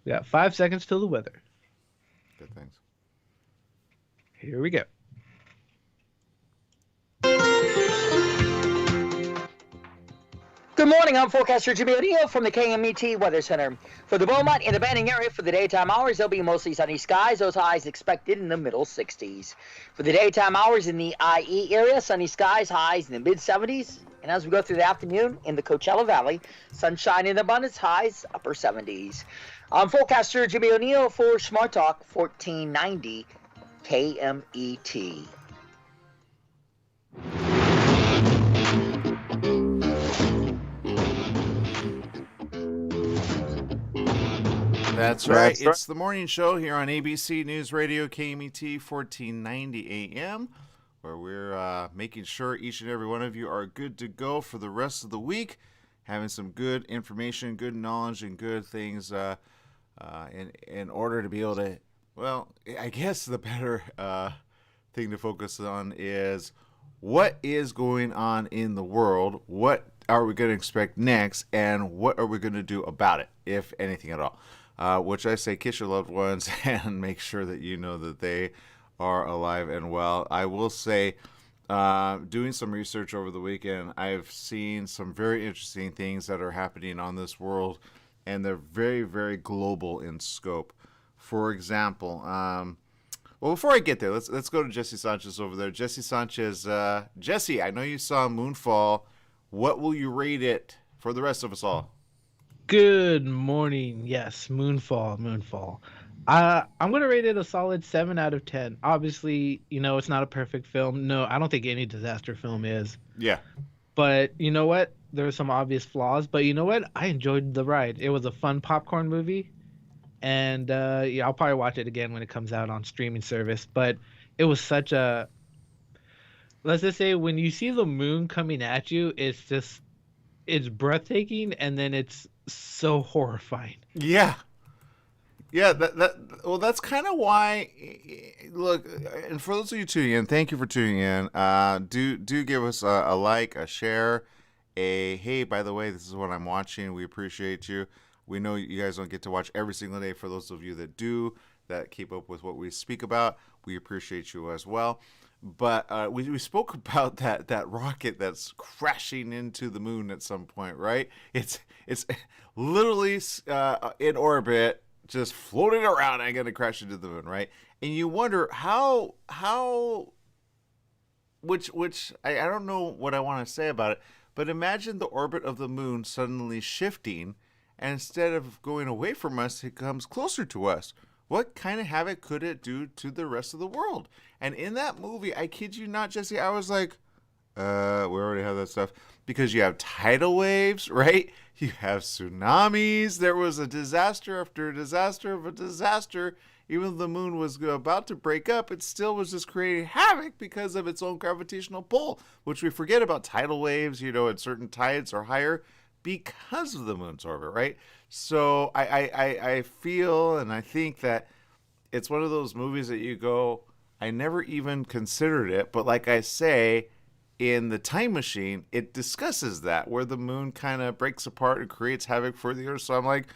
We got 5 seconds till the weather. Good things. Here we go. Good morning. I'm forecaster Jimmy O'Neill from the KMET Weather Center. For the Beaumont and the Banning area for the daytime hours, there'll be mostly sunny skies. Those highs expected in the middle 60s. For the daytime hours in the IE area, sunny skies, highs in the mid 70s. And as we go through the afternoon in the Coachella Valley, sunshine in abundance, highs upper 70s. I'm forecaster Jimmy O'Neill for Smart Talk 1490 KMET. That's right. It's the morning show here on ABC News Radio KMET 1490 AM, where we're making sure each and every one of you are good to go for the rest of the week, having some good information, good knowledge, and good things in order to be able to. Well, I guess the better thing to focus on is what is going on in the world. What are we going to expect next, and what are we going to do about it, if anything at all? Which I say, kiss your loved ones and make sure that you know that they are alive and well. I will say, doing some research over the weekend, I've seen some very interesting things that are happening on this world, and they're very, very global in scope. For example, well, before I get there, let's go to Jesse Sanchez over there. Jesse Sanchez, Jesse, I know you saw Moonfall. What will you rate it for the rest of us all? Good morning. Yes, Moonfall, Moonfall. I'm gonna rate it a solid 7 out of 10. Obviously, it's not a perfect film. No, I don't think any disaster film is. Yeah. But you know what? There are some obvious flaws. But you know what? I enjoyed the ride. It was a fun popcorn movie, and yeah, I'll probably watch it again when it comes out on streaming service. But it was such a let's just say when you see the moon coming at you, it's breathtaking, and then it's so horrifying. Yeah. Yeah, well, that's kind of why. Look, and for those of you tuning in, thank you for tuning in. Do give us a like, a share, a hey. By the way, this is what I'm watching. We appreciate you. We know you guys don't get to watch every single day. For those of you that do, that keep up with what we speak about, we appreciate you as well. But we spoke about that rocket that's crashing into the moon at some point, right? It's literally in orbit, just floating around and going to crash into the moon, right? And you wonder how which I don't know what I want to say about it, but imagine the orbit of the moon suddenly shifting, and instead of going away from us, it comes closer to us. What kind of havoc could it do to the rest of the world? And in that movie, I kid you not, Jesse, I was like, we already have that stuff. Because you have tidal waves, right? You have tsunamis. There was a disaster after a disaster of a disaster. Even though the moon was about to break up, it still was just creating havoc because of its own gravitational pull, which we forget about tidal waves, at certain tides are higher because of the moon's orbit, right? So I feel and I think that it's one of those movies that you go, I never even considered it, but like I say, in the Time Machine, it discusses that where the moon kind of breaks apart and creates havoc for the Earth. So I'm like,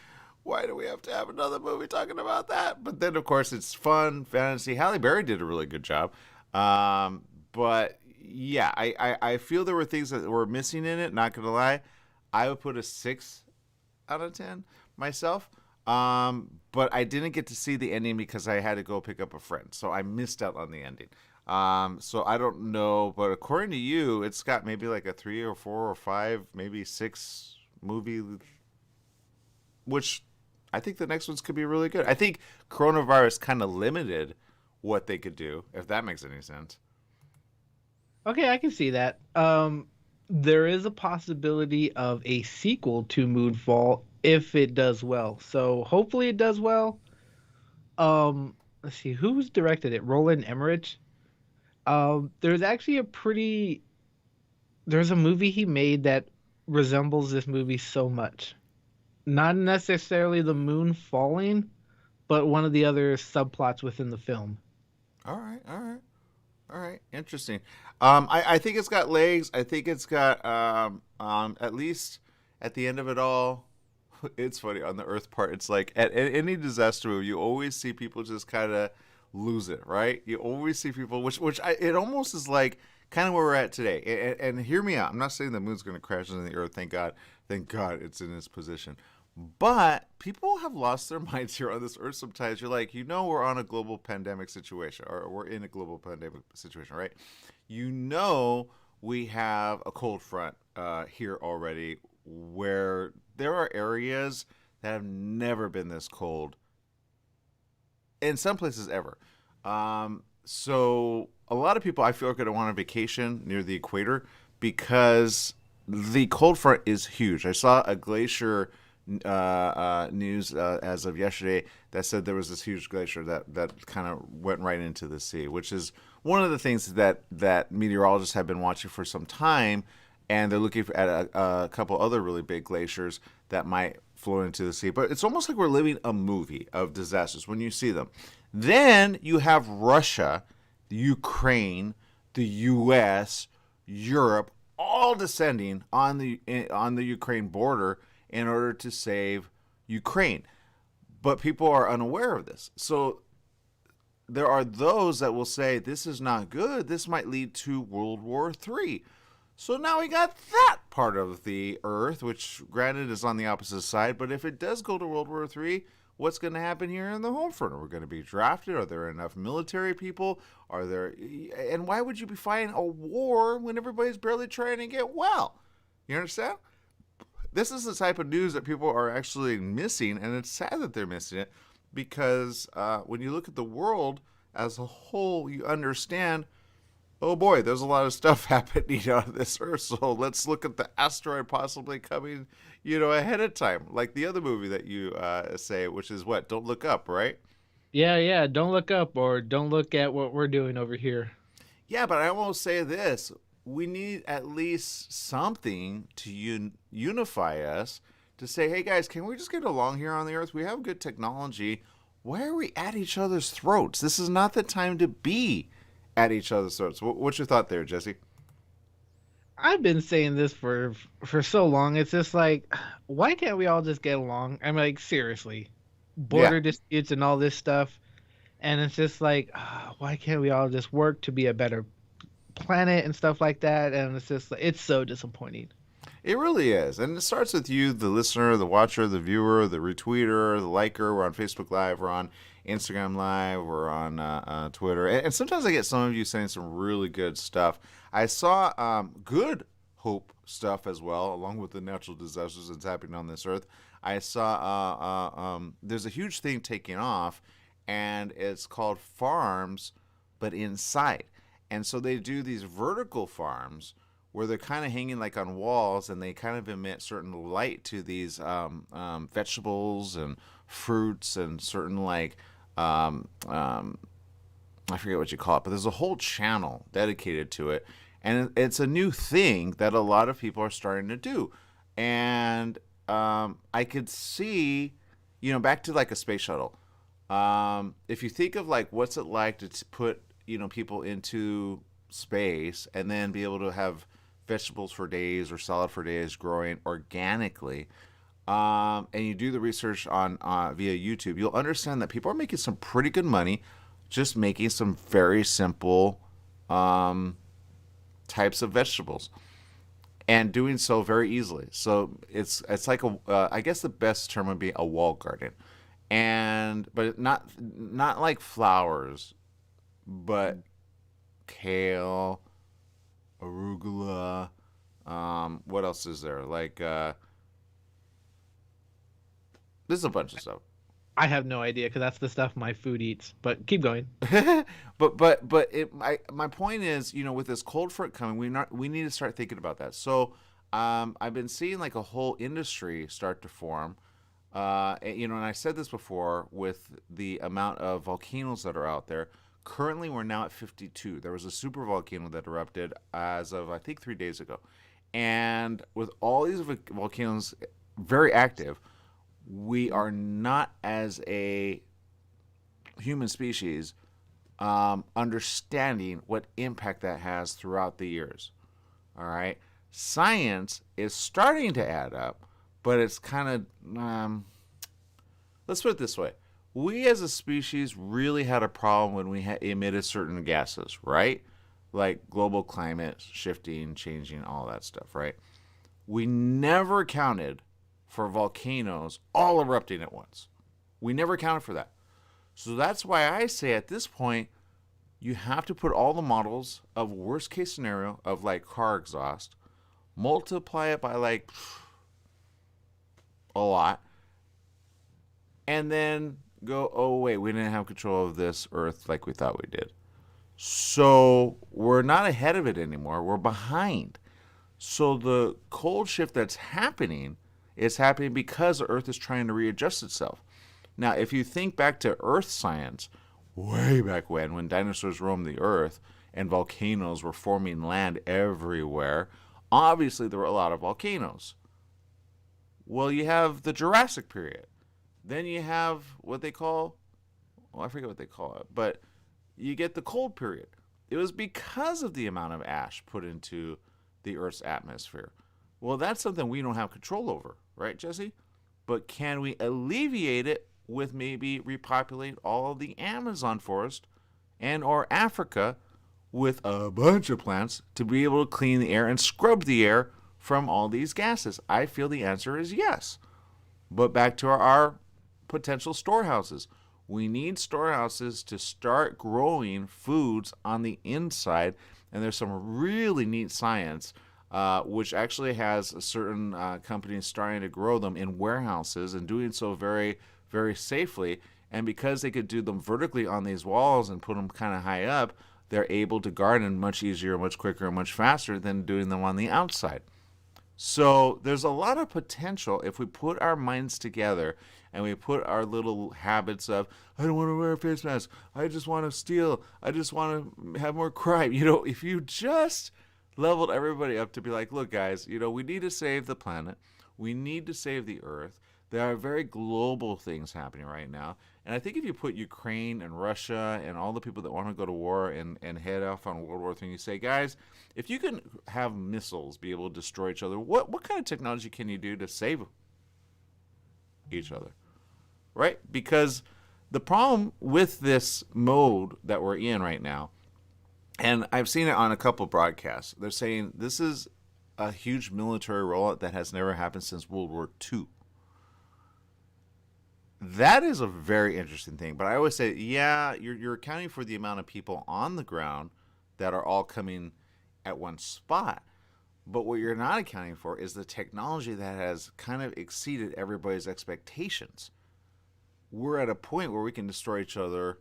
why do we have to have another movie talking about that? But then, of course, it's fun, fantasy. Halle Berry did a really good job. But yeah, I feel there were things that were missing in it, not going to lie. I would put a 6 out of 10 myself. But I didn't get to see the ending because I had to go pick up a friend. So I missed out on the ending. So I don't know, but according to you, it's got maybe like a 3 or 4 or 5, maybe 6 movie, which I think the next ones could be really good. I think coronavirus kind of limited what they could do, if that makes any sense. Okay, I can see that. There is a possibility of a sequel to Moonfall if it does well. So hopefully it does well. Let's see who's directed it. Roland Emmerich. There's actually there's a movie he made that resembles this movie so much. Not necessarily the moon falling, but one of the other subplots within the film. All right, all right. All right, interesting. I think it's got legs. I think it's got at least at the end of it all. It's funny on the Earth part. It's like at any disaster movie, you always see people just kind of lose it, right? You always see people, it almost is like kind of where we're at today. And hear me out. I'm not saying the moon's going to crash into the Earth. Thank God it's in its position. But people have lost their minds here on this Earth sometimes. You're like, we're on a global pandemic situation, or we're in a global pandemic situation, right? We have a cold front here already, where there are areas that have never been this cold in some places ever. So a lot of people I feel are going to want a vacation near the equator because the cold front is huge. I saw a glacier news as of yesterday that said there was this huge glacier that kind of went right into the sea, which is one of the things that meteorologists have been watching for some time, and they're looking at a couple other really big glaciers that might flow into the sea. But it's almost like we're living a movie of disasters when you see them. Then you have Russia, the Ukraine, the U.S., Europe, all descending on the Ukraine border in order to save Ukraine. But people are unaware of this. So there are those that will say this is not good. This might lead to World War III. So now we got that part of the Earth, which granted is on the opposite side. But if it does go to World War III, what's going to happen here in the home front? Are we going to be drafted? Are there enough military people? And why would you be fighting a war when everybody's barely trying to get well? You understand? This is the type of news that people are actually missing, and it's sad that they're missing it because when you look at the world as a whole, you understand, oh boy, there's a lot of stuff happening on this Earth, so let's look at the asteroid possibly coming, ahead of time, like the other movie that you say, which is what? Don't Look Up, right? Yeah. Don't look up or don't look at what we're doing over here. Yeah, but I will say this. We need at least something to unify us to say, hey guys, can we just get along here on the Earth? We have good technology. Why are we at each other's throats? This is not the time to be at each other's throats. What's your thought there, Jesse? I've been saying this for so long. It's just like, why can't we all just get along? I'm like, seriously, Yeah. border disputes and all this stuff, and it's just like, why can't we all just work to be a better planet and stuff like that? And it's just like, it's so disappointing. It really is. And it starts with you, the listener, the watcher, the viewer, the retweeter, the liker. We're on Facebook Live. We're on Instagram Live. We're on Twitter. And sometimes I get some of you saying some really good stuff. I saw good hope stuff as well, along with the natural disasters that's happening on this earth. I saw there's a huge thing taking off, and it's called farms, but inside. And so they do these vertical farms where they're kind of hanging like on walls, and they kind of emit certain light to these vegetables and fruits and certain I forget what you call it, but there's a whole channel dedicated to it. And it's a new thing that a lot of people are starting to do. And I could see, back to like a space shuttle. If you think of like what's it like to put, people into space and then be able to have vegetables for days or salad for days growing organically, and you do the research on via YouTube, you'll understand that people are making some pretty good money just making some very simple types of vegetables and doing so very easily. So it's like I guess the best term would be a wall garden, but not like flowers, but kale, arugula. What else is there? There's a bunch of stuff. I have no idea because that's the stuff my food eats. But keep going. My point is, with this cold front coming, we need to start thinking about that. So I've been seeing like a whole industry start to form. And I said this before with the amount of volcanoes that are out there. Currently, we're now at 52. There was a super volcano that erupted as of, I think, 3 days ago. And with all these volcanoes very active, we are not, as a human species, understanding what impact that has throughout the years. All right? Science is starting to add up, but it's kind of let's put it this way. We as a species really had a problem when we emitted certain gases, right? Like global climate shifting, changing, all that stuff, right? We never accounted for volcanoes all erupting at once. We never accounted for that. So that's why I say at this point, you have to put all the models of worst case scenario of like car exhaust, multiply it by like a lot, and then go, oh wait, we didn't have control of this Earth like we thought we did. So we're not ahead of it anymore. We're behind. So the cold shift that's happening is happening because the Earth is trying to readjust itself. Now, if you think back to Earth science, way back when dinosaurs roamed the Earth and volcanoes were forming land everywhere, obviously there were a lot of volcanoes. Well, you have the Jurassic period. Then you have what they call, well, I forget what they call it, but you get the cold period. It was because of the amount of ash put into the Earth's atmosphere. Well, that's something we don't have control over, right, Jesse? But can we alleviate it with maybe repopulate all of the Amazon forest and or Africa with a bunch of plants to be able to clean the air and scrub the air from all these gases? I feel the answer is yes. But back to our potential storehouses. We need storehouses to start growing foods on the inside, and there's some really neat science which actually has certain companies starting to grow them in warehouses and doing so very, very safely. And because they could do them vertically on these walls and put them kind of high up, they're able to garden much easier, much quicker, and much faster than doing them on the outside. So there's a lot of potential if we put our minds together and we put our little habits of, I don't want to wear a face mask, I just want to steal, I just want to have more crime. If you just leveled everybody up to be like, look guys, we need to save the planet. We need to save the Earth. There are very global things happening right now. And I think if you put Ukraine and Russia and all the people that want to go to war and head off on World War III, you say, guys, if you can have missiles be able to destroy each other, what kind of technology can you do to save each other? Right? Because the problem with this mode that we're in right now, and I've seen it on a couple of broadcasts, they're saying this is a huge military rollout that has never happened since World War II. That is a very interesting thing. But I always say, yeah, you're accounting for the amount of people on the ground that are all coming at one spot. But what you're not accounting for is the technology that has kind of exceeded everybody's expectations. We're at a point where we can destroy each other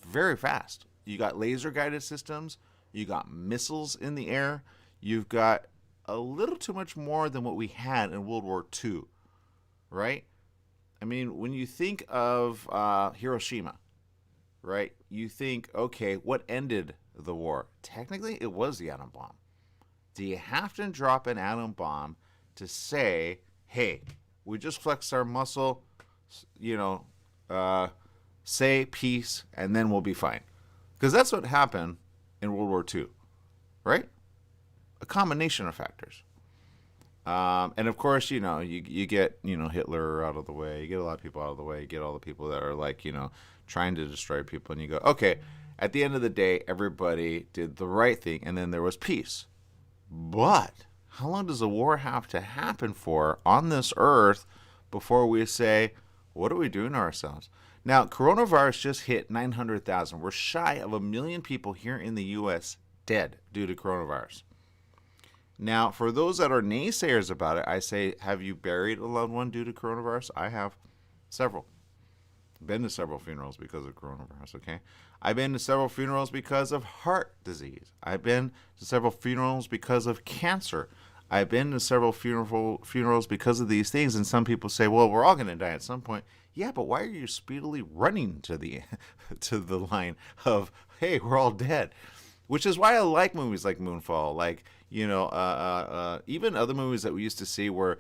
very fast. You got laser guided systems. You got missiles in the air. You've got a little too much more than what we had in World War II, right? I mean, when you think of Hiroshima, right, you think, okay, what ended the war? Technically, it was the atom bomb. Do you have to drop an atom bomb to say, hey, we just flexed our muscle, say peace, and then we'll be fine? Because that's what happened in World War II, right? A combination of factors. And of course, you get, Hitler out of the way. You get a lot of people out of the way. You get all the people that are like, trying to destroy people. And you go, okay, at the end of the day, everybody did the right thing. And then there was peace. But how long does a war have to happen for on this earth before we say, what are we doing to ourselves? Now, coronavirus just hit 900,000. We're shy of 1 million people here in the U.S. dead due to coronavirus. Now, for those that are naysayers about it, I say, have you buried a loved one due to coronavirus? I have several. Been to several funerals because of coronavirus, okay? I've been to several funerals because of heart disease. I've been to several funerals because of cancer. I've been to several funerals because of these things, and some people say, well, we're all going to die at some point. Yeah, but why are you speedily running to the line of, hey, we're all dead? Which is why I like movies like Moonfall, like, even other movies that we used to see where,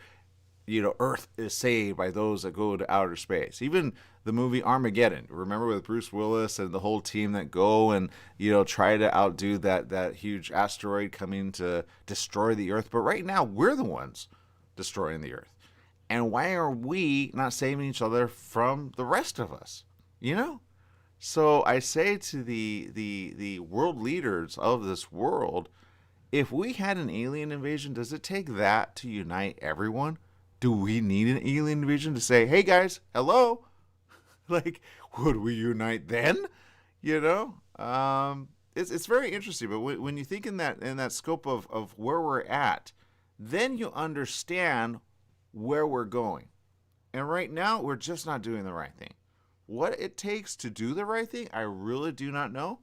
Earth is saved by those that go to outer space. Even the movie Armageddon, remember, with Bruce Willis and the whole team that go and, try to outdo that huge asteroid coming to destroy the Earth. But right now, we're the ones destroying the earth? And why are we not saving each other from the rest of us? You know? So I say to the world leaders of this world, if we had an alien invasion, does it take that to unite everyone? Do we need an alien invasion to say, hey guys, hello? Like, would we unite then? You know? It's very interesting, but when you think in that scope of where we're at, then you understand where we're going. And right now, we're just not doing the right thing. What it takes to do the right thing, I really do not know.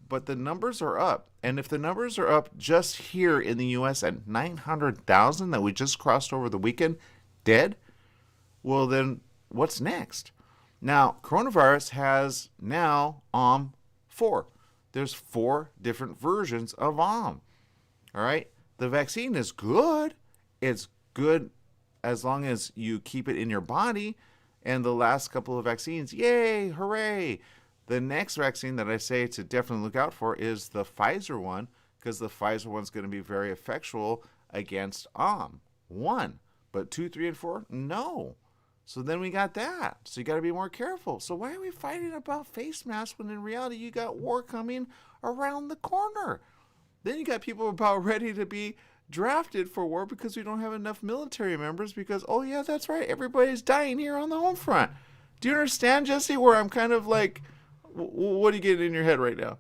But the numbers are up. And if the numbers are up just here in the U.S. at 900,000 that we just crossed over the weekend dead, well, then what's next? Now, coronavirus has now OM4. There's 4 different versions of OM. All right? The vaccine is good. It's good as long as you keep it in your body. And the last couple of vaccines, yay, hooray. The next vaccine that I say to definitely look out for is the Pfizer one, because the Pfizer one's going to be very effectual against OM1. But 2, 3, and 4, no. So then we got that. So you got to be more careful. So why are we fighting about face masks when in reality you got war coming around the corner? Then you got people about ready to be drafted for war because we don't have enough military members because, oh yeah, that's right, everybody's dying here on the home front. Do you understand, Jesse, where I'm kind of like, what are you getting in your head right now?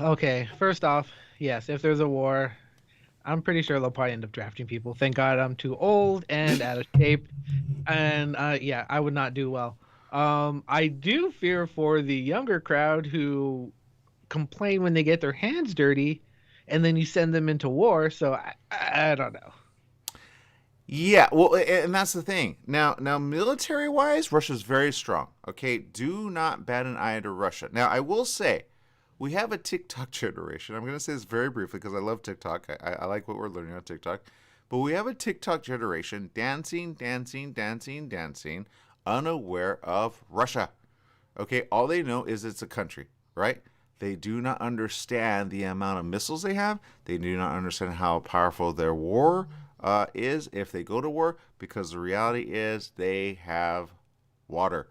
Okay, first off, yes, if there's a war, I'm pretty sure they'll probably end up drafting people. Thank God I'm too old and out of shape. And yeah, I would not do well. I do fear for the younger crowd who complain when they get their hands dirty and then you send them into war. So I don't know. Yeah, well, and that's the thing. Now, military-wise, Russia's very strong. Okay, do not bat an eye to Russia. Now, I will say, we have a TikTok generation. I'm going to say this very briefly because I love TikTok. I like what we're learning on TikTok. But we have a TikTok generation dancing, unaware of Russia. Okay, all they know is it's a country, right? They do not understand the amount of missiles they have. They do not understand how powerful their war is if they go to war, because the reality is they have water.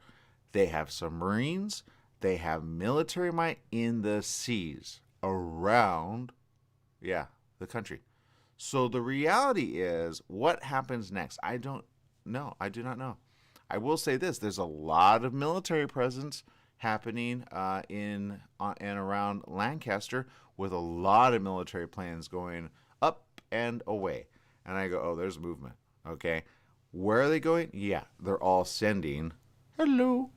They have submarines. They have military might in the seas around, the country. So the reality is, what happens next? I don't know. I do not know. I will say this. There's a lot of military presence happening in and around Lancaster, with a lot of military planes going up and away. And I go, oh, there's movement. Okay. Where are they going? Yeah, they're all sending hello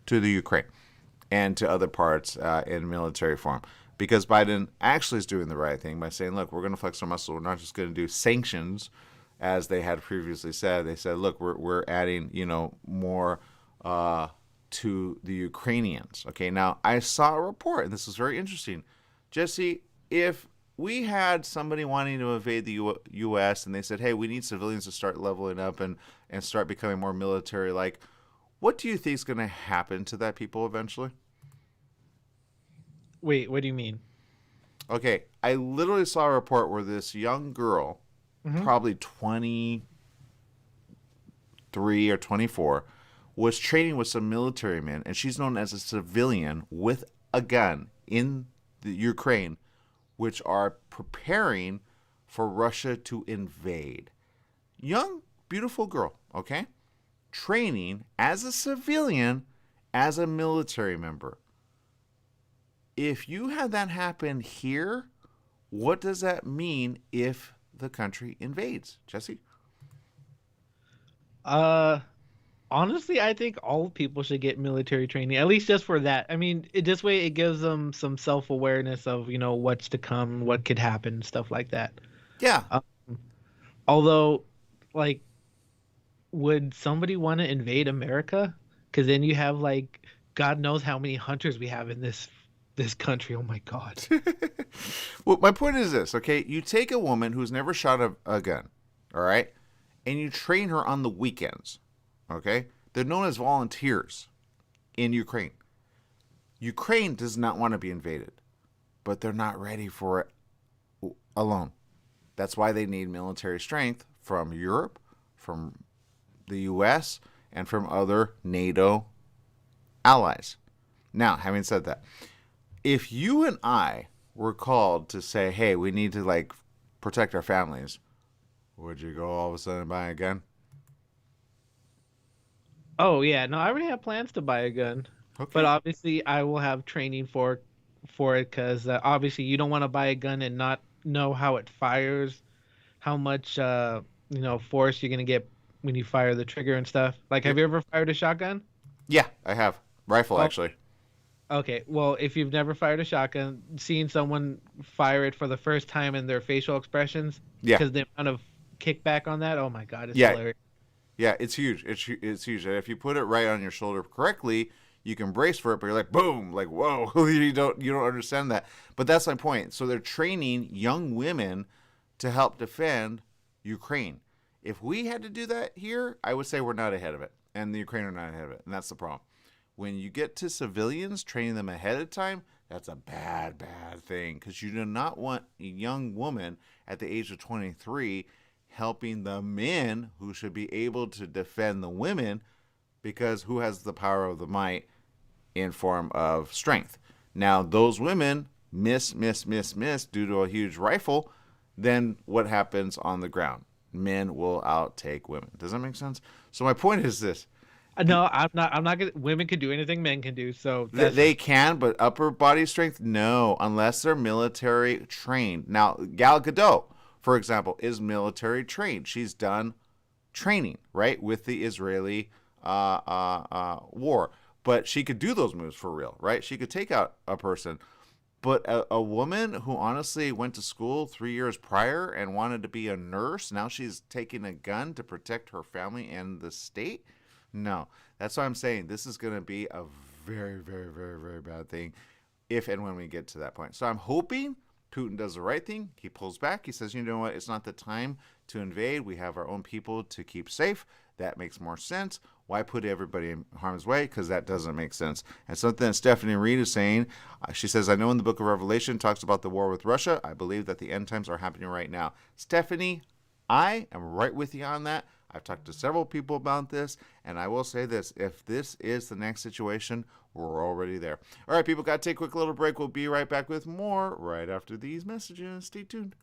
to the Ukraine and to other parts in military form. Because Biden actually is doing the right thing by saying, look, we're going to flex our muscle. We're not just going to do sanctions, as they had previously said. They said, look, we're adding, more to the Ukrainians. Okay, now I saw a report, and this is very interesting. Jesse, if we had somebody wanting to invade the U.S. and they said, hey, we need civilians to start leveling up and start becoming more military-like, what do you think is going to happen to that people eventually? Wait, what do you mean? Okay, I literally saw a report where this young girl, probably 23 or 24, was training with some military men, and she's known as a civilian with a gun in the Ukraine, which are preparing for Russia to invade. Young, beautiful girl, okay? Training as a civilian, as a military member. If you had that happen here, what does that mean if the country invades, Jesse? Honestly, I think all people should get military training, at least just for that. I mean, this way it gives them some self-awareness of, what's to come, what could happen, stuff like that. Yeah. Although, like, would somebody want to invade America? Because then you have, like, God knows how many hunters we have in this country. Oh my God. Well, my point is this, okay? You take a woman who's never shot a gun, all right? And you train her on the weekends, okay? They're known as volunteers in Ukraine. Ukraine does not want to be invaded, but they're not ready for it alone. That's why they need military strength from Europe, from the U.S., and from other NATO allies. Now, having said that, if you and I were called to say, hey, we need to like protect our families, would you go all of a sudden buy a gun? Oh yeah, no, I already have plans to buy a gun, but Okay. obviously I will have training for it because obviously you don't want to buy a gun and not know how it fires, how much force you're gonna get when you fire the trigger and stuff. Like, have Yep. you ever fired a shotgun? Yeah, I have. Rifle, Oh, actually. okay. Well, if you've never fired a shotgun, seeing someone fire it for the first time and their facial expressions, Yeah. because the amount of kickback on that, oh my God, it's Yeah. hilarious. Yeah, it's huge. It's huge. And if you put it right on your shoulder correctly, you can brace for it, but you're like, boom, like, whoa, you don't understand that. But that's my point. So they're training young women to help defend Ukraine. If we had to do that here, I would say we're not ahead of it. And the Ukraine are not ahead of it. And that's the problem. When you get to civilians, training them ahead of time, that's a bad, bad thing. Because you do not want a young woman at the age of 23 helping the men who should be able to defend the women, because who has the power of the might in form of strength? Now, those women miss due to a huge rifle, then what happens on the ground? Men will outtake women. Does that make sense? So my point is this. No, I'm not. I'm not gonna. Women can do anything men can do. So that's They can, but upper body strength, no, unless they're military trained. Now, Gal Gadot, for example, is military trained. She's done training, right, with the Israeli war. But she could do those moves for real, right? She could take out a person. But a woman who honestly went to school 3 years prior and wanted to be a nurse, now she's taking a gun to protect her family and the state? No. That's why I'm saying this is going to be a very, very, very, very bad thing if and when we get to that point. So I'm hoping Putin does the right thing. He pulls back. He says, you know what? It's not the time to invade. We have our own people to keep safe. That makes more sense. Why put everybody in harm's way? Because that doesn't make sense. And something that Stephanie Reed is saying, she says, I know in the book of Revelation talks about the war with Russia. I believe that the end times are happening right now. Stephanie, I am right with you on that. I've talked to several people about this, and I will say this. If this is the next situation, we're already there. All right, people, got to take a quick little break. We'll be right back with more right after these messages. Stay tuned.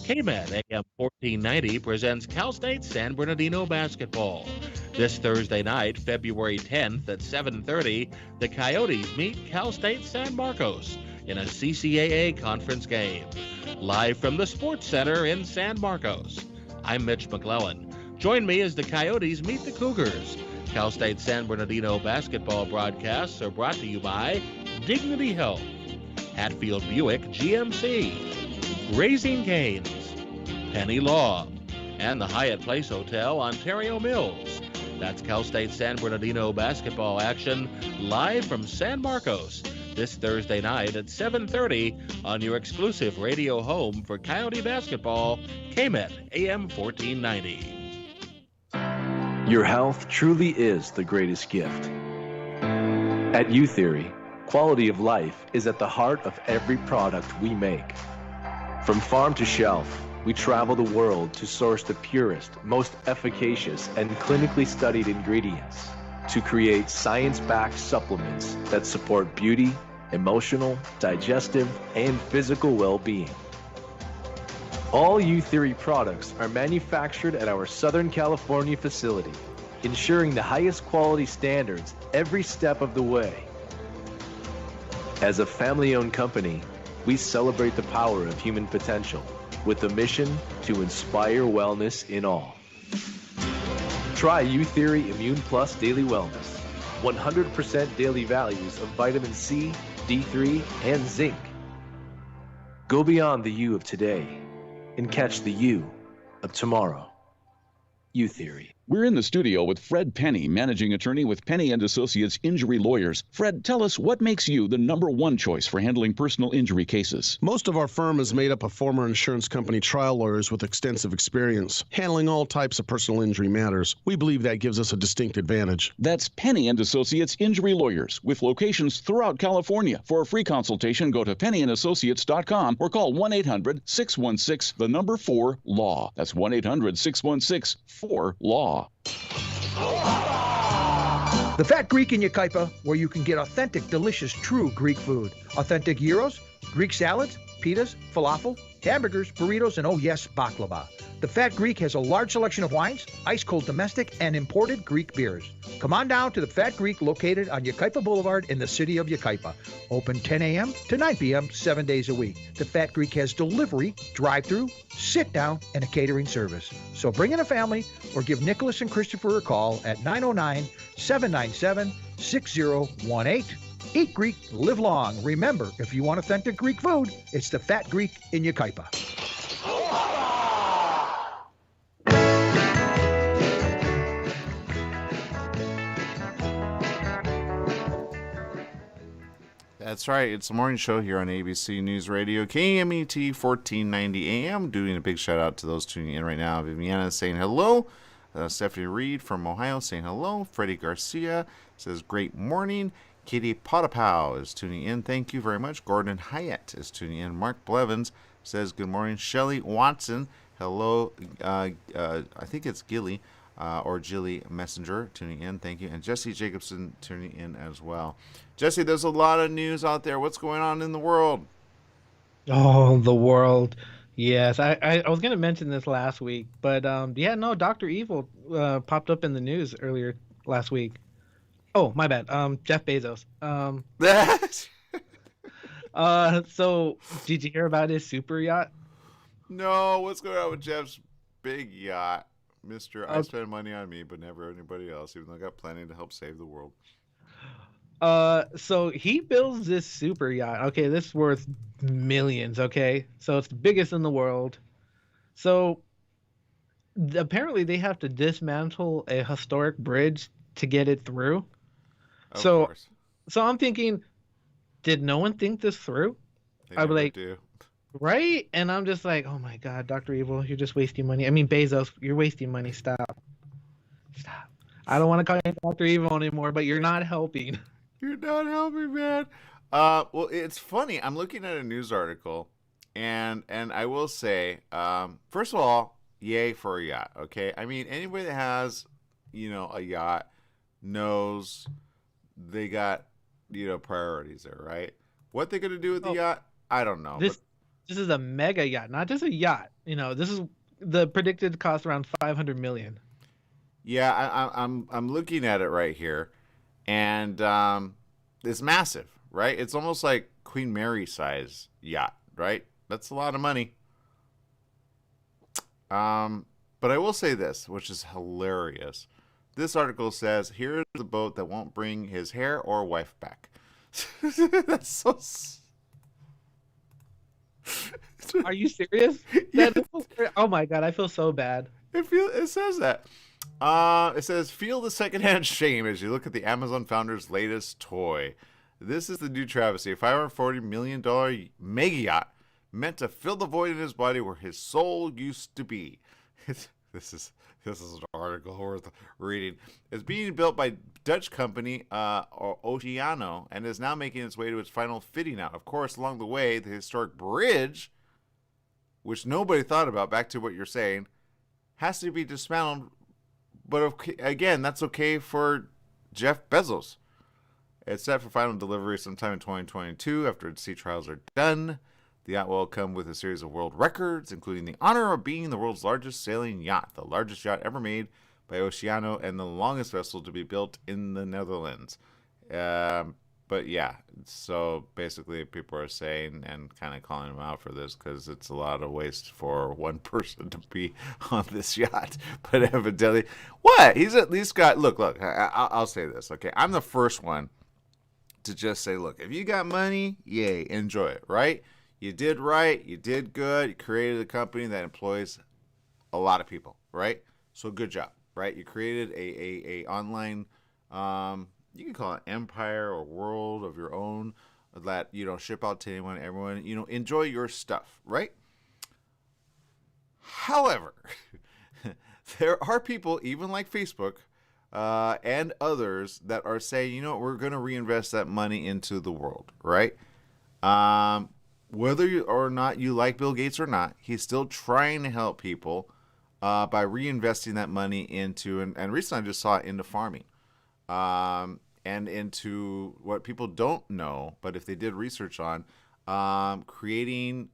KMET AM 1490 presents Cal State San Bernardino basketball. This Thursday night, February 10th at 7:30, the Coyotes meet Cal State San Marcos in a CCAA conference game. Live from the Sports Center in San Marcos, I'm Mitch McClellan. Join me as the Coyotes meet the Cougars. Cal State San Bernardino basketball broadcasts are brought to you by Dignity Health, Hatfield Buick GMC, Raising Cane's, Penny Law, and the Hyatt Place Hotel, Ontario Mills. That's Cal State San Bernardino basketball action live from San Marcos this Thursday night at 7:30 on your exclusive radio home for Coyote basketball, KMET AM 1490. Your health truly is the greatest gift. At U-Theory, quality of life is at the heart of every product we make. From farm to shelf, we travel the world to source the purest, most efficacious, and clinically studied ingredients to create science-backed supplements that support beauty, emotional, digestive, and physical well-being. All U-Theory products are manufactured at our Southern California facility, ensuring the highest quality standards every step of the way. As a family-owned company, we celebrate the power of human potential with a mission to inspire wellness in all. Try U-Theory Immune Plus Daily Wellness. 100% daily values of vitamin C, D3, and zinc. Go beyond the you of today and catch the you of tomorrow. U-Theory. We're in the studio with Fred Penny, managing attorney with Penny and Associates Injury Lawyers. Fred, tell us what makes you the #1 choice for handling personal injury cases. Most of our firm is made up of former insurance company trial lawyers with extensive experience handling all types of personal injury matters. We believe that gives us a distinct advantage. That's Penny and Associates Injury Lawyers with locations throughout California. For a free consultation, go to pennyandassociates.com or call 1-800-616-4-LAW. That's 1-800-616-4-LAW. The Fat Greek in Yucaipa, where you can get authentic, delicious, true Greek food. Authentic gyros, Greek salads, pitas, falafel, hamburgers, burritos, and oh yes, baklava. The Fat Greek has a large selection of wines, ice-cold domestic, and imported Greek beers. Come on down to the Fat Greek located on Yucaipa Boulevard in the city of Yucaipa. Open 10 a.m. to 9 p.m. 7 days a week. The Fat Greek has delivery, drive-through, sit-down, and a catering service. So bring in a family or give Nicholas and Christopher a call at 909-797-6018. Eat Greek, live long. Remember, if you want authentic Greek food, it's the Fat Greek in Yucaipa. That's right. It's the morning show here on ABC News Radio, KMET 1490 AM. Doing a big shout out to those tuning in right now. Viviana saying hello. Stephanie Reed from Ohio saying hello. Freddie Garcia says great morning. Kitty Potapow is tuning in. Thank you very much. Gordon Hyatt is tuning in. Mark Blevins says good morning. Shelley Watson, hello. I think it's Gilly or Jilly Messenger tuning in. Thank you. And Jesse Jacobson tuning in as well. Jesse, there's a lot of news out there. What's going on in the world? Oh, the world. Yes, I was going to mention this last week, but yeah, no, Dr. Evil popped up in the news earlier last week. Oh, my bad. Jeff Bezos. So did you hear about his super yacht? No, what's going on with Jeff's big yacht? Mr. I spend money on me, but never anybody else, even though I got plenty to help save the world. So he builds this super yacht. Okay, this is worth millions, okay? So it's the biggest in the world. So apparently they have to dismantle a historic bridge to get it through. Of so course. So I'm thinking, did no one think this through? I'd be like, do. Right? And I'm just like, oh my God, Dr. Evil, you're just wasting money. I mean, Bezos, you're wasting money. Stop. I don't want to call you Dr. Evil anymore, but you're not helping. You're not helping, man. Well, it's funny. I'm looking at a news article, and I will say, first of all, yay for a yacht. Okay, I mean, anybody that has, a yacht knows they got, priorities there, right? What they're gonna do with the yacht, I don't know. This is a mega yacht, not just a yacht. This is the predicted cost around $500 million. Yeah, I'm looking at it right here. And it's massive, right? It's almost like Queen Mary size yacht, right? That's a lot of money. But I will say this, which is hilarious. This article says, here's the boat that won't bring his hair or wife back. That's so... Are you serious? Yeah. Oh my God, I feel so bad. It says that. It says, feel the secondhand shame as you look at the Amazon founder's latest toy. This is the new travesty, a $540 million mega yacht meant to fill the void in his body where his soul used to be. This is an article worth reading. It's being built by Dutch company Oceano and is now making its way to its final fitting out. Of course, along the way, the historic bridge, which nobody thought about, back to what you're saying, has to be dismantled. But okay, again, that's okay for Jeff Bezos. It's set for final delivery sometime in 2022 after its sea trials are done. The yacht will come with a series of world records, including the honor of being the world's largest sailing yacht, the largest yacht ever made by Oceano, and the longest vessel to be built in the Netherlands. But yeah, so basically people are saying and kind of calling him out for this because it's a lot of waste for one person to be on this yacht. But evidently, what? He's at least got, look, I'll say this, okay? I'm the first one to just say, look, if you got money, yay, enjoy it, right? You did right, you did good, you created a company that employs a lot of people, right? So good job, right? You created a online, you can call it empire or world of your own that ship out to anyone, everyone, enjoy your stuff, right? However, there are people, even like Facebook and others, that are saying, we're going to reinvest that money into the world, right? Whether or not you like Bill Gates or not, he's still trying to help people by reinvesting that money into, and recently I just saw it, into farming, and into what people don't know, but if they did research on, creating,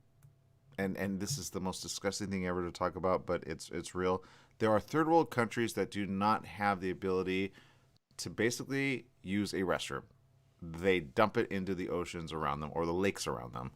and this is the most disgusting thing ever to talk about, but it's real. There are third world countries that do not have the ability to basically use a restroom. They dump it into the oceans around them or the lakes around them,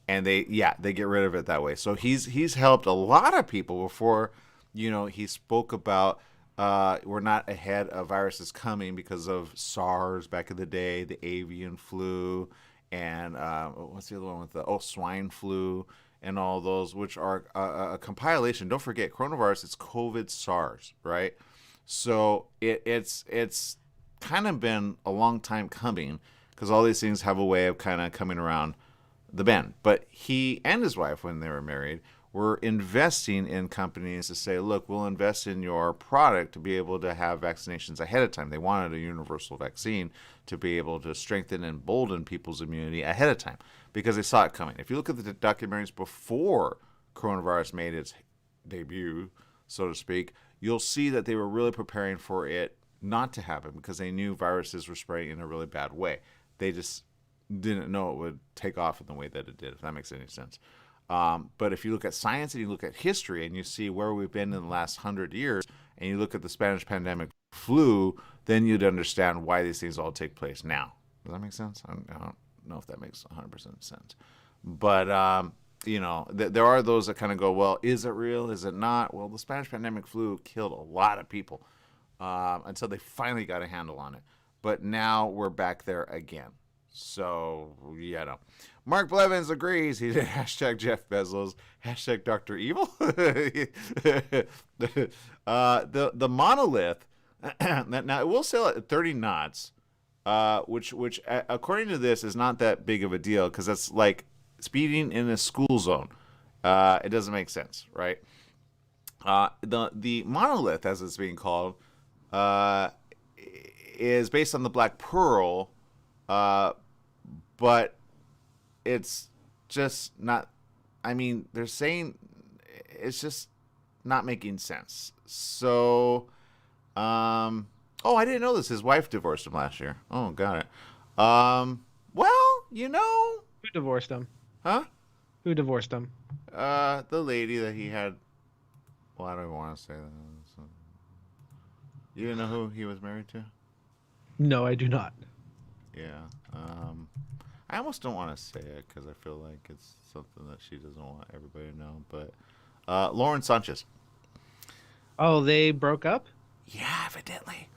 and they get rid of it that way. So he's helped a lot of people before. He spoke about we're not ahead of viruses coming because of SARS back in the day, the avian flu, and what's the other one with the swine flu, and all those, which are a compilation. Don't forget, coronavirus is COVID SARS, right? So it's kind of been a long time coming, because all these things have a way of kind of coming around the bend. But he and his wife, when they were married, were investing in companies to say, look, we'll invest in your product to be able to have vaccinations ahead of time. They wanted a universal vaccine to be able to strengthen and embolden people's immunity ahead of time, because they saw it coming. If you look at the documentaries before coronavirus made its debut, so to speak, you'll see that they were really preparing for it not to happen, because they knew viruses were spreading in a really bad way. They just didn't know it would take off in the way that it did, if that makes any sense. But if you look at science and you look at history and you see where we've been in the last 100 years, and you look at the Spanish pandemic flu, then you'd understand why these things all take place now. Does that make sense? I don't know if that makes 100% sense. But, there are those that kind of go, well, is it real? Is it not? Well, the Spanish pandemic flu killed a lot of people until they finally got a handle on it. But now we're back there again. So, Mark Blevins agrees. He did hashtag Jeff Bezos, hashtag Dr. Evil. The monolith, now it will sail at 30 knots, which according to this is not that big of a deal, because that's like speeding in a school zone. It doesn't make sense, right? The monolith, as it's being called, is based on the Black Pearl, but it's just not, they're saying it's just not making sense. So, I didn't know this. His wife divorced him last year. Oh, got it. Who divorced him? Huh? Who divorced him? The lady that he had, well, I don't even want to say that. So, you didn't know who he was married to? No, I do not. Yeah. I almost don't want to say it because I feel like it's something that she doesn't want everybody to know. But Lauren Sanchez. Oh, they broke up? Yeah, evidently.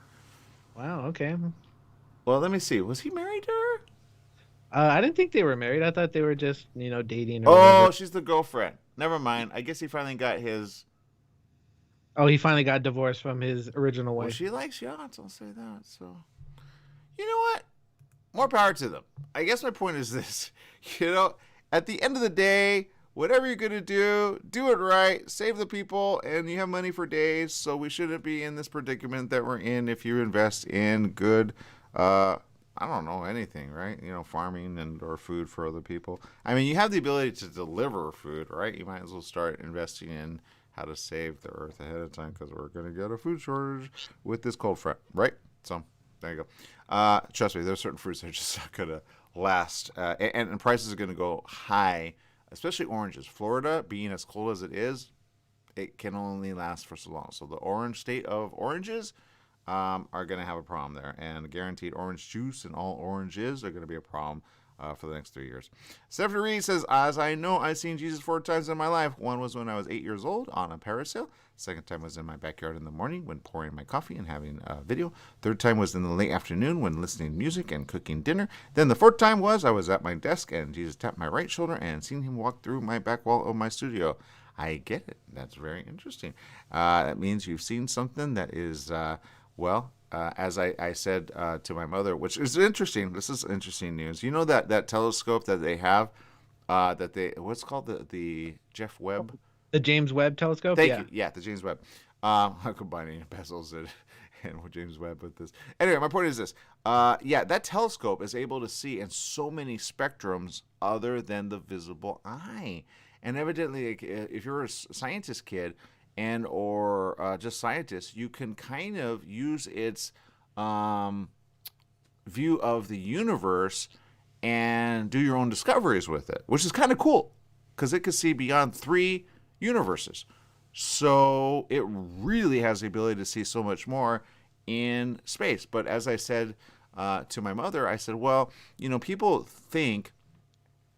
Wow, okay. Well, let me see. Was he married to her? I didn't think they were married. I thought they were just, dating. Or whatever. She's the girlfriend. Never mind. I guess he finally got his... Oh, he finally got divorced from his original wife. Well, she likes yachts, I'll say that. So, you know what? More power to them. I guess my point is this. At the end of the day, whatever you're going to do it right. Save the people, and you have money for days. So we shouldn't be in this predicament that we're in if you invest in good, I don't know, anything, right? Farming or food for other people. You have the ability to deliver food, right? You might as well start investing in how to save the earth ahead of time, because we're going to get a food shortage with this cold front, right? So there you go. Trust me, there's certain fruits that are just not going to last. And prices are going to go high, especially oranges. Florida, being as cold as it is, it can only last for so long. So the orange state of oranges are going to have a problem there. And guaranteed orange juice and all oranges are going to be a problem for the next 3 years. Stephanie Reed says, as I know, I've seen Jesus 4 times in my life. One was when I was 8 years old on a parasail. Second time was in my backyard in the morning when pouring my coffee and having a video. Third time was in the late afternoon when listening to music and cooking dinner. Then the fourth time was I was at my desk and Jesus tapped my right shoulder and seen him walk through my back wall of my studio. I get it. That's very interesting. That means you've seen something that is, as I said to my mother, which is interesting. This is interesting news. You know that telescope that they have, what's called the Jeff Webb? The James Webb Telescope? Thank you. Yeah, the James Webb. I'm combining Bezos and James Webb with this. Anyway, my point is this. That telescope is able to see in so many spectrums other than the visible eye. And evidently, if you're a scientist kid or just scientist, you can kind of use its view of the universe and do your own discoveries with it, which is kind of cool because it could see beyond 3 universes. So it really has the ability to see so much more in space. But as I said to my mother, I said, well, people think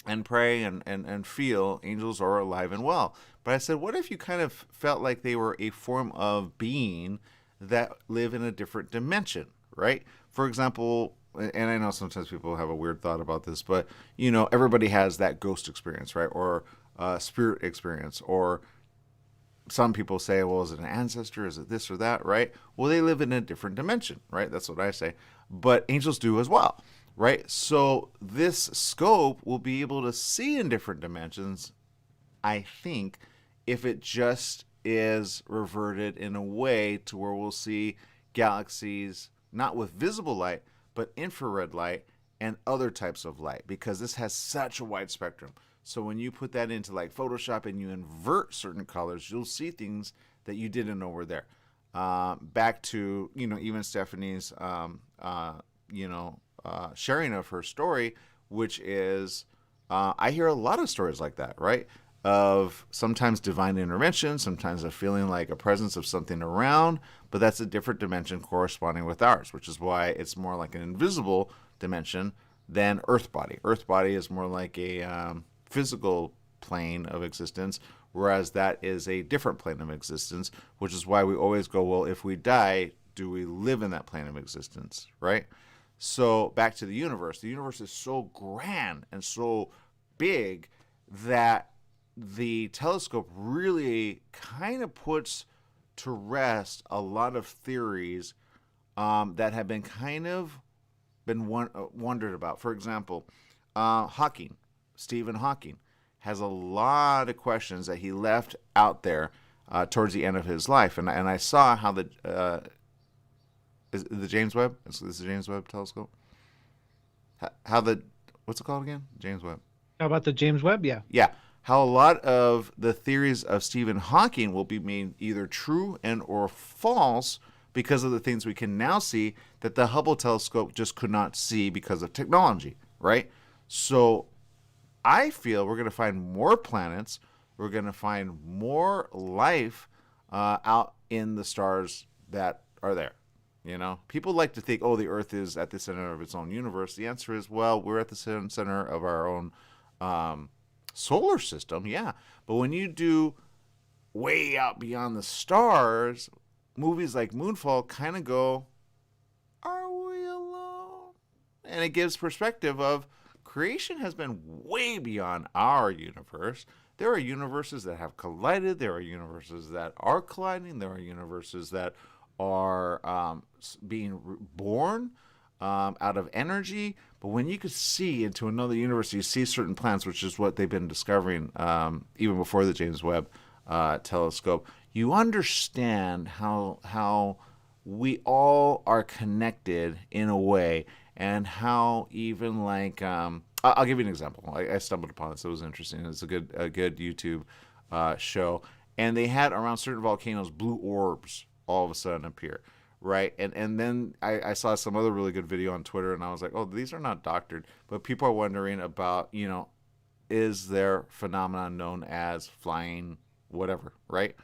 and pray and feel angels are alive and well. But I said, what if you kind of felt like they were a form of being that live in a different dimension, right? For example, and I know sometimes people have a weird thought about this, but, everybody has that ghost experience, right? Or spirit experience, or some people say, well, is it an ancestor? Is it this or that, right? Well, they live in a different dimension, right? That's what I say. But angels do as well, right? So this scope will be able to see in different dimensions, I think, if it just is reverted in a way to where we'll see galaxies, not with visible light, but infrared light and other types of light, because this has such a wide spectrum. So when you put that into like Photoshop and you invert certain colors, you'll see things that you didn't know were there. Back to, even Stephanie's, sharing of her story, which is, I hear a lot of stories like that, right? Of sometimes divine intervention, sometimes a feeling like a presence of something around, but that's a different dimension corresponding with ours, which is why it's more like an invisible dimension than Earth body. Earth body is more like a physical plane of existence, whereas that is a different plane of existence, which is why we always go, well, if we die, do we live in that plane of existence, right? So back to the universe. The universe is so grand and so big that the telescope really kind of puts to rest a lot of theories that have been wondered about. For example, Stephen Hawking has a lot of questions that he left out there towards the end of his life. And I saw how is the James Webb? Is the James Webb telescope? What's it called again? James Webb. How about the James Webb? Yeah. Yeah. How a lot of the theories of Stephen Hawking will be made either true and or false because of the things we can now see that the Hubble telescope just could not see because of technology, right? So I feel we're going to find more planets. We're going to find more life out in the stars that are there. People like to think, oh, the Earth is at the center of its own universe. The answer is, well, we're at the center of our own solar system, yeah. But when you do way out beyond the stars, movies like Moonfall kind of go, are we alone? And it gives perspective of creation has been way beyond our universe. There are universes that have collided. There are universes that are colliding. There are universes that are being born out of energy. But when you could see into another universe, you see certain planets, which is what they've been discovering even before the James Webb telescope, you understand how we all are connected in a way, and how even like I'll give you an example. I stumbled upon this. It was interesting. It's a good YouTube show, and they had around certain volcanoes blue orbs all of a sudden appear. Right. And then I saw some other really good video on Twitter, and I was like, oh, these are not doctored. But people are wondering about, is there phenomenon known as flying whatever. Right.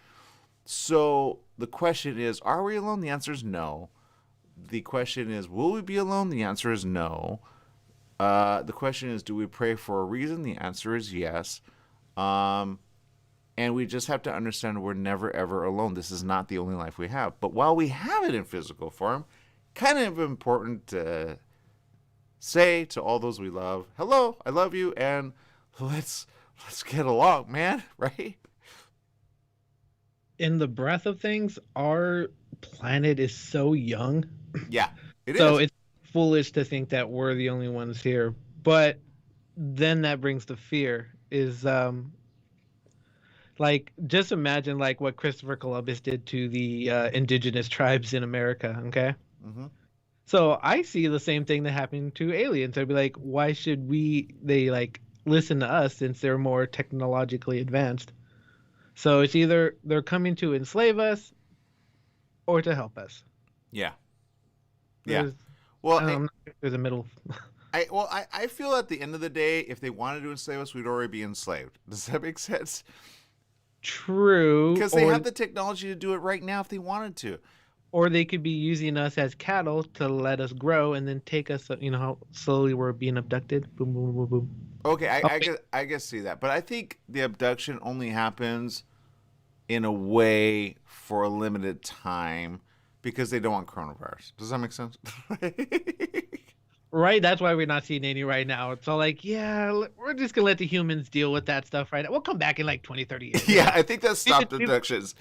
So the question is, are we alone? The answer is no. The question is, will we be alone? The answer is no. The question is, do we pray for a reason? The answer is yes. And we just have to understand we're never, ever alone. This is not the only life we have. But while we have it in physical form, kind of important to say to all those we love, hello, I love you, and let's get along, man, right? in the breadth of things, our planet is so young. Yeah, it So is. it's foolish to think that we're the only ones here. But then that brings the fear is like just imagine like what Christopher Columbus did to the indigenous tribes in America, okay? Hmm. So I see the same thing that happened to aliens. I'd be like, why should they like listen to us since they're more technologically advanced? So it's either they're coming to enslave us or to help us. Yeah. Yeah. There's, Well, there's a middle. I feel at the end of the day, if they wanted to enslave us, we'd already be enslaved. Does that make sense? True. Because they have the technology to do it right now if they wanted to. Or they could be using us as cattle to let us grow and then take us, you know, how slowly we're being abducted. Boom, boom, boom, boom. Okay, I guess see that. But I think the abduction only happens in a way for a limited time because they don't want coronavirus. Does that make sense? Right? That's why we're not seeing any right now. So, like, yeah, we're just going to let the humans deal with that stuff right now. We'll come back in like 20, 30 years. Yeah, I think that stopped abductions.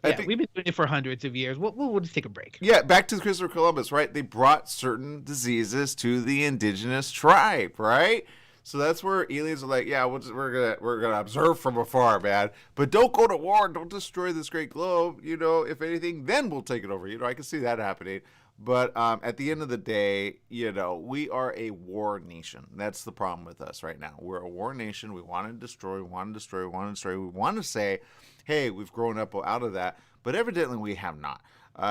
Yeah, we've been doing it for hundreds of years. We'll just take a break. Yeah, back to Christopher Columbus, right? They brought certain diseases to the indigenous tribe, right? So that's where aliens are like, yeah, we're gonna observe from afar, man. But don't go to war. Don't destroy this great globe. You know, if anything, then we'll take it over. You know, I can see that happening. But at the end of the day, you know, we are a war nation. That's the problem with us right now. We're a war nation. We want to destroy. We want to destroy. We want to destroy. We want to say, hey, we've grown up out of that. But evidently we have not.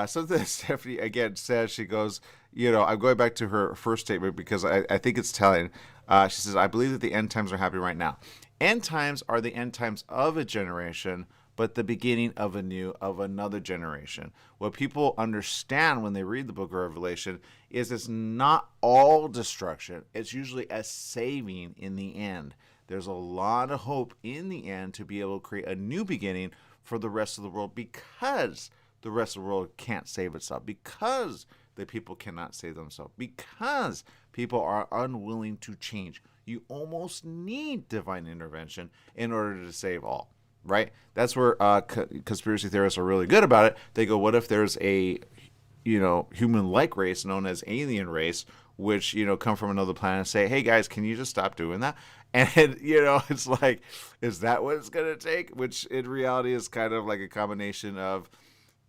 Something that Stephanie, again, says, she goes, you know, I'm going back to her first statement because I think it's telling. She says, I believe that the end times are happening right now. End times are the end times of a generation, but the beginning of another generation. What people understand when they read the book of Revelation is it's not all destruction. It's usually a saving in the end. There's a lot of hope in the end to be able to create a new beginning for the rest of the world because the rest of the world can't save itself, because the people cannot save themselves, because people are unwilling to change. You almost need divine intervention in order to save all. Right? That's where conspiracy theorists are really good about it. They go, what if there's a, you know, human-like race known as alien race, which, you know, come from another planet and say, hey, guys, can you just stop doing that? And, you know, it's like, is that what it's going to take? Which in reality is kind of like a combination of,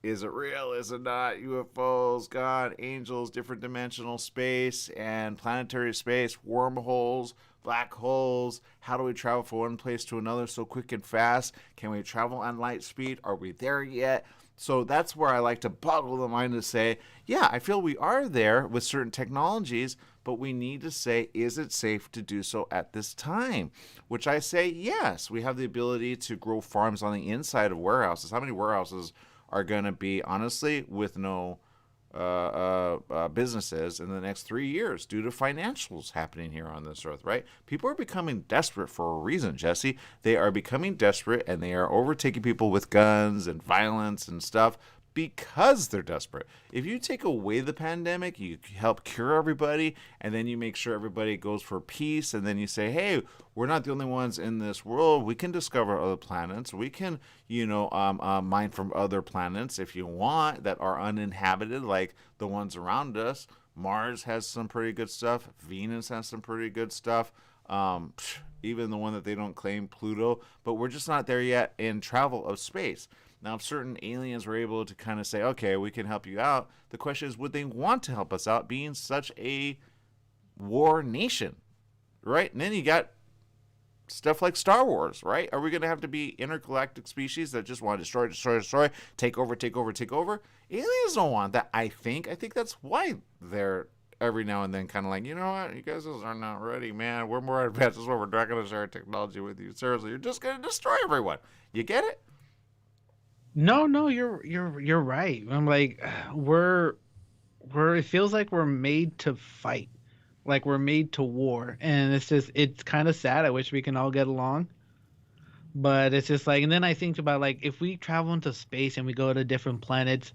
is it real? Is it not? UFOs, God, angels, different dimensional space and planetary space, wormholes, black holes. How do we travel from one place to another so quick and fast? Can we travel on light speed? Are we there yet? So that's where I like to boggle the mind to say, yeah, I feel we are there with certain technologies, but we need to say, is it safe to do so at this time? Which I say, yes. We have the ability to grow farms on the inside of warehouses. How many warehouses are going to be, honestly, with no businesses in the next 3 years due to financials happening here on this earth, right? People are becoming desperate for a reason, Jesse. They are becoming desperate and they are overtaking people with guns and violence and stuff because they're desperate. If you take away the pandemic, you help cure everybody, and then you make sure everybody goes for peace, and then you say, hey, we're not the only ones in this world. We can discover other planets. We can, you know, mine from other planets if you want that are uninhabited, like the ones around us. Mars has some pretty good stuff. Venus has some pretty good stuff. Even the one that they don't claim, Pluto. But we're just not there yet in travel of space. Now, if certain aliens were able to kind of say, okay, we can help you out, the question is, would they want to help us out being such a war nation, right? And then you got stuff like Star Wars, right? Are we going to have to be intergalactic species that just want to destroy, take over? Aliens don't want that, I think. I think that's why they're every now and then kind of like, you know what, you guys are not ready, man. We're more advanced. This is what we're not going to share our technology with you. Seriously, you're just going to destroy everyone. You get it? No, you're right. I'm like, we're it feels like we're made to fight, like we're made to war, and it's kind of sad. I wish we can all get along, but it's just like, and then I think about like if we travel into space and we go to different planets,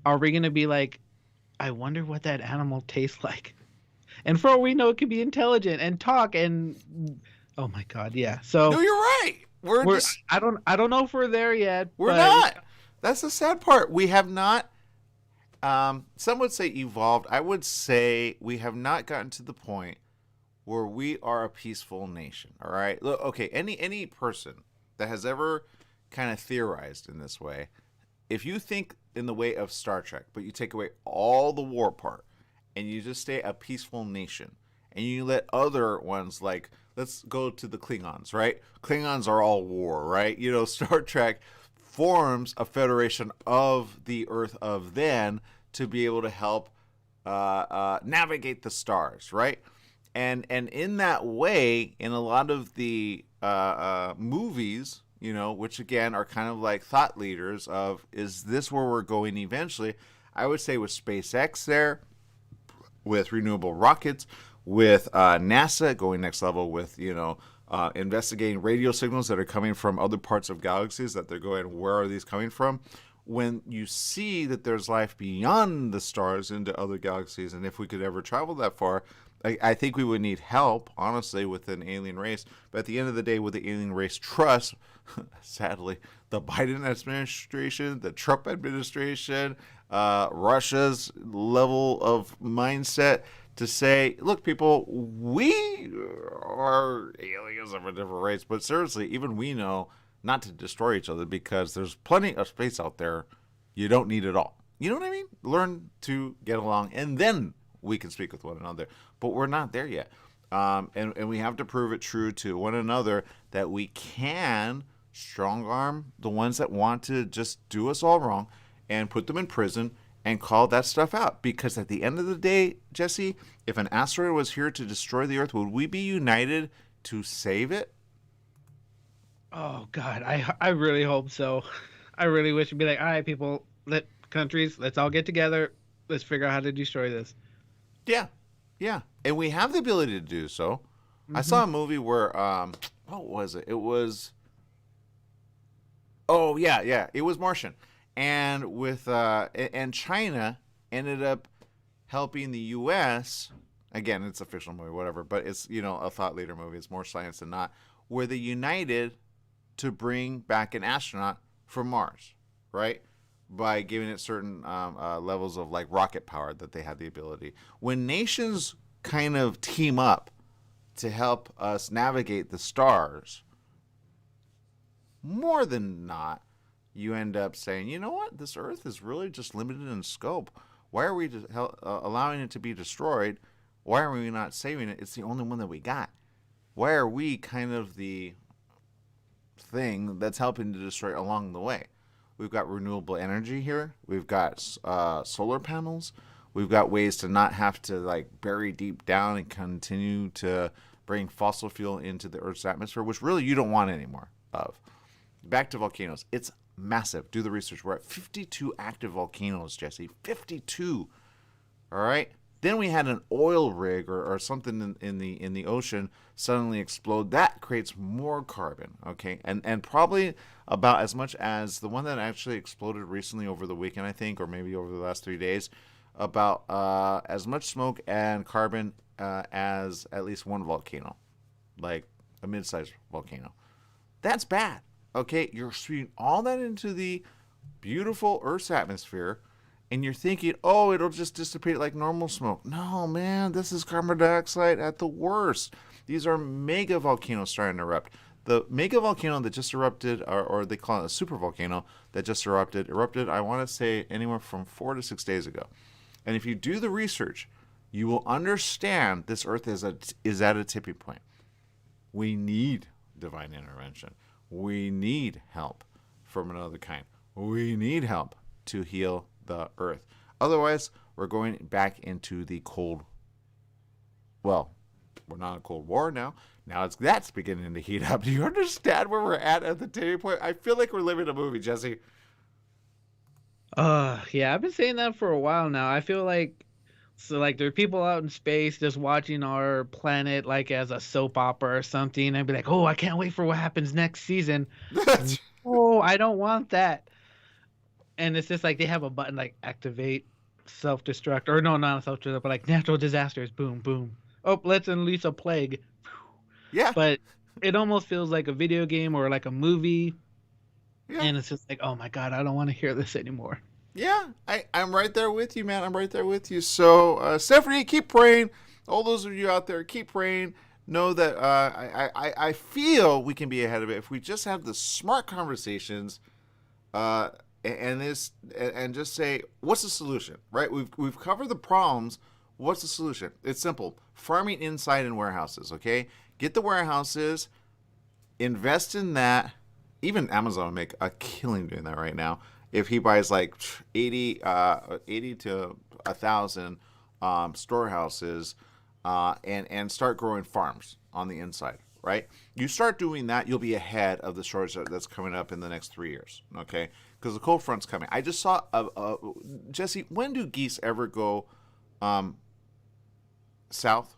are we gonna be like, I wonder what that animal tastes like, and for all we know, it could be intelligent and talk and, oh my God, yeah. So no, you're right. We're just, I don't know if we're there yet. We're not. That's the sad part. We have not. Some would say evolved. I would say we have not gotten to the point where we are a peaceful nation. All right. Look, okay. Any person that has ever kind of theorized in this way, if you think in the way of Star Trek, but you take away all the war part, and you just stay a peaceful nation, and you let other ones like, let's go to the Klingons, right? Klingons are all war, right? You know, Star Trek forms a federation of the Earth of then to be able to help navigate the stars, right? And in that way, in a lot of the movies, you know, which again are kind of like thought leaders of, is this where we're going eventually? I would say with SpaceX there, with renewable rockets, with NASA going next level with, you know, investigating radio signals that are coming from other parts of galaxies that they're going, where are these coming from? When you see that there's life beyond the stars into other galaxies, and if we could ever travel that far, I think we would need help, honestly, with an alien race. But at the end of the day, with the alien race trust, sadly, the Biden administration, the Trump administration, Russia's level of mindset to say, look, people, we are aliens of a different race. But seriously, even we know not to destroy each other because there's plenty of space out there. You don't need it all. You know what I mean? Learn to get along, and then we can speak with one another. But we're not there yet. And we have to prove it true to one another that we can strong arm the ones that want to just do us all wrong and put them in prison and call that stuff out. Because at the end of the day, Jesse, if an asteroid was here to destroy the Earth, would we be united to save it? Oh God, I really hope so. I really wish it'd be like, all right, people, countries, let's all get together. Let's figure out how to destroy this. Yeah, yeah, and we have the ability to do so. Mm-hmm. I saw a movie where, what was it? It was, it was Martian, and with and China ended up helping the U.S. Again, it's a fictional movie, whatever, but it's, you know, a thought leader movie. It's more science than not. Where they united to bring back an astronaut from Mars, right? By giving it certain levels of like rocket power that they had the ability. When nations kind of team up to help us navigate the stars, more than not, you end up saying, you know what, this Earth is really just limited in scope. Why are we allowing it to be destroyed? Why are we not saving it? It's the only one that we got. Why are we kind of the thing that's helping to destroy along the way? We've got renewable energy here. We've got solar panels. We've got ways to not have to like bury deep down and continue to bring fossil fuel into the Earth's atmosphere, which really you don't want any more of. Back to volcanoes. It's massive. Do the research. We're at 52 active volcanoes, Jesse. 52. All right. Then we had an oil rig or something in the ocean suddenly explode. That creates more carbon, okay? And probably about as much as the one that actually exploded recently over the weekend, I think, or maybe over the last 3 days, about as much smoke and carbon as at least one volcano, like a mid-sized volcano. That's bad, okay? You're spewing all that into the beautiful Earth's atmosphere, and you're thinking, oh, it'll just dissipate like normal smoke. No, man, this is carbon dioxide at the worst. These are mega volcanoes starting to erupt. The mega volcano that just erupted, or they call it a super volcano that just erupted, I want to say anywhere from 4 to 6 days ago. And if you do the research, you will understand this Earth is at a tipping point. We need divine intervention. We need help from another kind. We need help to heal the Earth. Otherwise, we're going back into the cold. Well, we're not in a Cold War now. Now that's beginning to heat up. Do you understand where we're at the tipping point? I feel like we're living a movie, Jesse. Yeah, I've been saying that for a while now. I feel like there are people out in space just watching our planet like as a soap opera or something. I'd be like, oh, I can't wait for what happens next season. Oh, I don't want that. And it's just like they have a button like activate self-destruct, or no, not self-destruct, but like natural disasters. Boom, boom. Oh, let's unleash a plague. Yeah. But it almost feels like a video game or like a movie. Yeah. And it's just like, oh my God, I don't want to hear this anymore. Yeah, I'm right there with you, man. I'm right there with you. So, Stephanie, keep praying. All those of you out there, keep praying. Know that I feel we can be ahead of it if we just have the smart conversations, and just say, what's the solution, right? We've covered the problems. What's the solution? It's simple. Farming inside in warehouses, okay? Get the warehouses, invest in that. Even Amazon will make a killing doing that right now. If he buys like 80 to 1,000 storehouses and start growing farms on the inside, right? You start doing that, you'll be ahead of the shortage that's coming up in the next 3 years, okay? Because the cold front's coming. I just saw, Jesse, when do geese ever go south?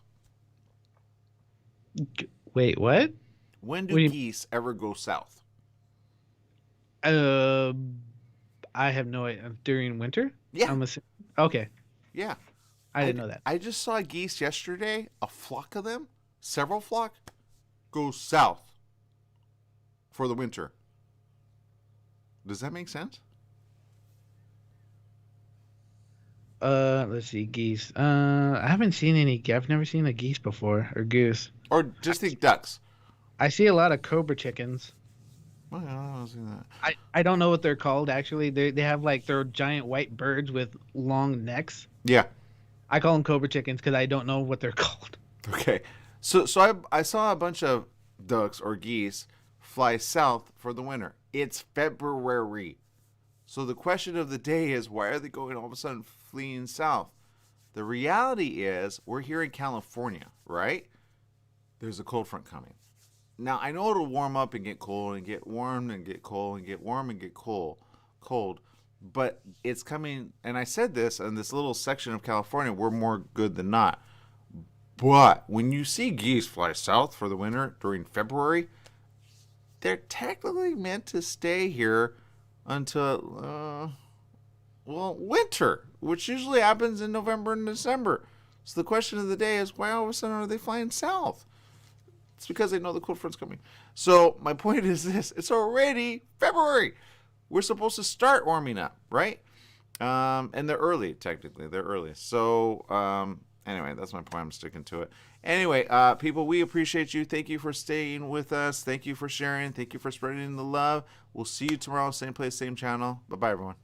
Wait, what? When do geese ever go south? I have no idea. During winter? Yeah. Okay. Yeah. I didn't know that. I just saw geese yesterday, a flock of them, several flock, go south for the winter. Does that make sense? Let's see, geese. I haven't seen any. I've never seen a geese before, or goose. Or just think ducks. I see a lot of cobra chickens. Well, I don't see that. I don't know what they're called actually. They have like they're giant white birds with long necks. Yeah. I call them cobra chickens because I don't know what they're called. Okay. So I saw a bunch of ducks or geese fly south for the winter. It's February. So the question of the day is, why are they going all of a sudden fleeing south? The reality is, we're here in California, right? There's a cold front coming. Now, I know it'll warm up and get cold and get warm and get cold and get warm and get cold, but it's coming. And I said this in this little section of California, we're more good than not. But when you see geese fly south for the winter during February, they're technically meant to stay here until, winter, which usually happens in November and December. So the question of the day is, why all of a sudden are they flying south? It's because they know the cold front's coming. So my point is this. It's already February. We're supposed to start warming up, right? And they're early, technically. They're early. So anyway, that's my point. I'm sticking to it. Anyway, people, we appreciate you. Thank you for staying with us. Thank you for sharing. Thank you for spreading the love. We'll see you tomorrow. Same place, same channel. Bye-bye, everyone.